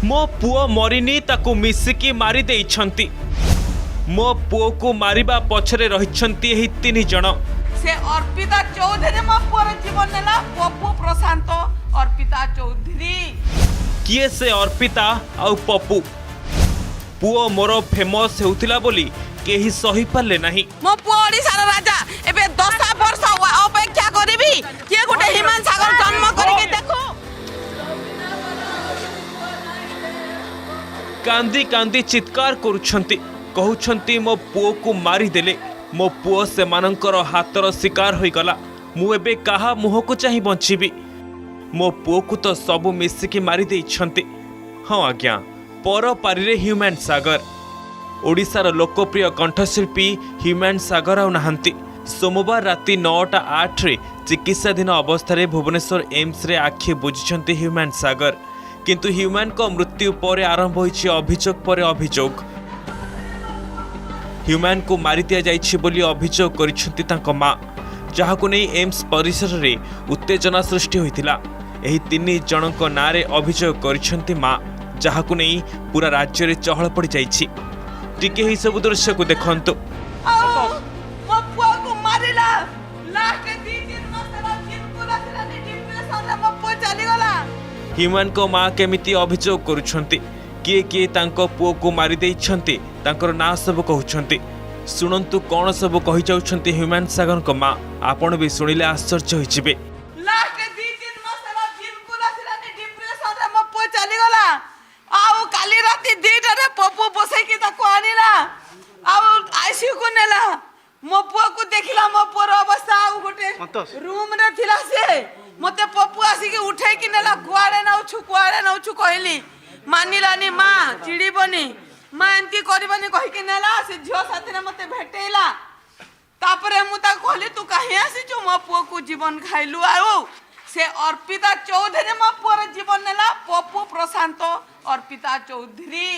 मो पुओ मरिनी ताकू मिसिकी मारी देइछंती। मो पुओ को मारिबा पछरे रहिछंती एही 3 जण। से अर्पिता चौधरी मो पुओर जीवन नेला पप्पू प्रशांत अर्पिता चौधरी। किए से अर्पिता आउ पप्पू? पुओ मोर फेमस हेउतिला बोली केही सही पाले नाही। मो पुओ ओडिसार राजा एबे 10 वर्ष अपेक्षा करबी के गोटे हिमान सागर जन्म करिके देखो। कांदी कांदी चित्कार करुछंती, कहउछंती मो पुओ को मारी देले। मो पुओ से मानकर हातर शिकार होई गला। मु एबे काहा मुह को चाहि बंचिबी। मो पुओ को तो सबु मिसिकी मारी देइछंती। हाँ आज्ञा, पर पारिरे ह्यूमन सागर। ओडिशार लोकप्रिय कंठशिल्पी ह्यूमन सागर आउ नाहांती। सोमवार राति 9:08 रे चिकित्साधीन अवस्था भुवनेश्वर एम्स रे आखि बुझिछंती ह्यूमन सागर। किंतु ह्यूमन को मृत्यु पर आरंभ होइछि अभियोग पर अभियोग। ह्यूमन को मारी दिया जाइछि बोली अभियोग करिछंती तांको मां, जहाकु नै एम्स परिसर रे उत्तेजना सृष्टि होइतिला। एही 3 जनक नारे अभियोग करिछंती मां, जहाकु नै पूरा राज्य रे चहल पड़ी जाइछि। टिके ही सब दृश्य को देखंतु। मो पुओ को मारिला लास्ट 2-3 मास ला जिनकुला सिला नि डिप्रेशन रे मो पुओ चली गला। ह्यूमन को मां केमिति अभियोग करुछंती, किए किए तांको पुओ को मारी देइछंती, तांकर ना सब कहउछंती। सुनंतु कोन सब कहि जाउछंती ह्यूमन सागर को मां। आपण भी सुनिले आश्चर्य होइछिबे। लास्ट 2-3 मास ला जिनकुला सिला नि डिप्रेशन रे मो पुओ चली गला। आउ काली राती 2टा रे पप्पू बसै के ताको आनिला आउ आईसीयू को नेला। मो पुओ को देखिला मो पुओर अवस्था आउ गोटे रूम रे थिला से मते पप्पू आसी के उठै कि नेला कुआड़े नाउछु कहली मानिलानी मां चिड़ीबनी मां एंती करबनी कहि के नेला। से झियो साथी रे मते भेटेला तापरे मु ता कहली तू काहे आसी छु मो पुओ को जीवन खाइलु आउ। से अर्पिता चौधरी मो पुओर जीवन नेला पप्पू प्रशांत अर्पिता चौधरी।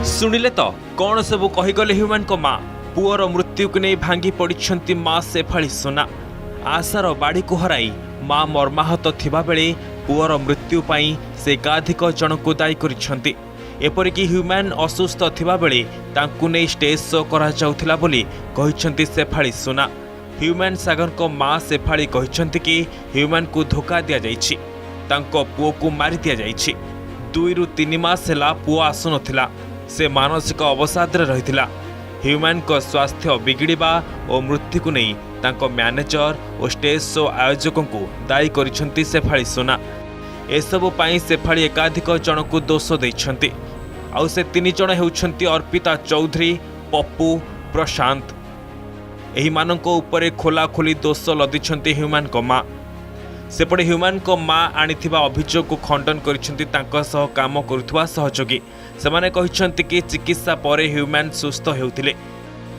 सुनिले तो कौन सब कही गले ह्यूमन को मां। पुओर मृत्यु को नहीं भांगी पड़िछंती मां शेफाली सोना। आशार बाड़ी को हराई मां मर्माहत थिबा बेले पुओर मृत्यु पाई से एकाधिक जन को दायी करिछंती। एपरिकी ह्यूमन असुस्थ थिबा बेले तांकु नै स्टेज शो करा जाउथिला बोली कहिछंती शेफाली सोना। ह्यूमन सागर को मां शेफाली कहिछंती कि ह्यूमन को धोखा दिया जाइछि, तांको पुओ को मारी दिया जाइछि। 2 ରୁ 3 मास ହେଲା पुओ आसु नथिला। से मानसिक अवसाद रे रहिथिला। ह्यूमन को स्वास्थ्य बिगिड़िबा और मृत्यु को नहीं तांको मैनेजर और स्टेज शो आयोजकों को दायी करिछंती शेफाली सोना। एसबु पाई शेफाली एकाधिक जन को दोष देइछंती। आउ से 3 जन हेउछंती अर्पिता चौधरी, पप्पू, प्रशांत। एही माननको उपरे खोला खोली दोष लदिछंती ह्यूमन को मां। सेपटे ह्यूमन को मां आनिथिबा अभियोग को खंडन करिछंती तांको सह काम करुथुवा सहयोगी। सेमाने कहिछंती कि चिकित्सा परे ह्यूमन सुस्थ हेउथिले।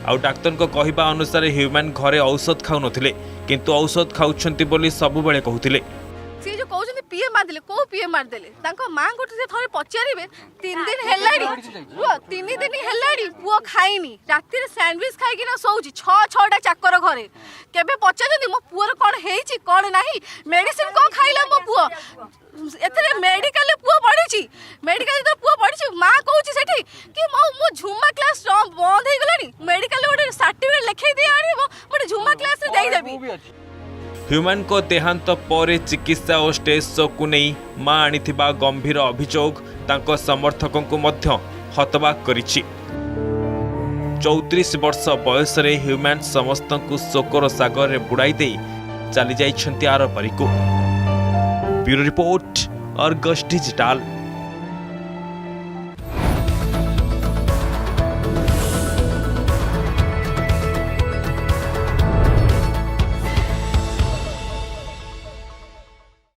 आउ डाक्टर को कहिबा अनुसार ह्यूमन घरे औषध खाउ नथिले, किंतु औषध खाउछंती बोली सबु बेले कहउथिले। से जो कहउछंती पीए मार देले को पीए मार देले तांको मां को से थरे पचारिबे 3 दिन हेलाडी पुओ 3 दिन हेलाडी पुओ खाइनी राती रे सैंडविच खाइ कि ना सोउची 6-6टा चाकर घरे केबे पचारनी मो पुओर कोन हेइची कोन नाही मेडिसिन को खाइला मो पुओ एथरे मेडिकल पुओ पढिची मेडिकल तो पुओ पढिची मां कहउची सेठी कि मो झुमा क्लास बंद हे गलानी मेडिकल ओडे सर्टिफिकेट लिखै दे आनी मो झुमा क्लास रे देई देबी। ह्यूमन को देहांत पर चिकित्सा और स्टेज शो को नहीं मां आनिथिबा गंभीर अभियोग तांको समर्थकों को मध्य हतबाक करिछि। 34 वर्ष बयस रे ह्यूमन समस्त को शोकर सागर रे बुड़ाई दे चली जाइछंती आर परिको। Bureau report Argus digital.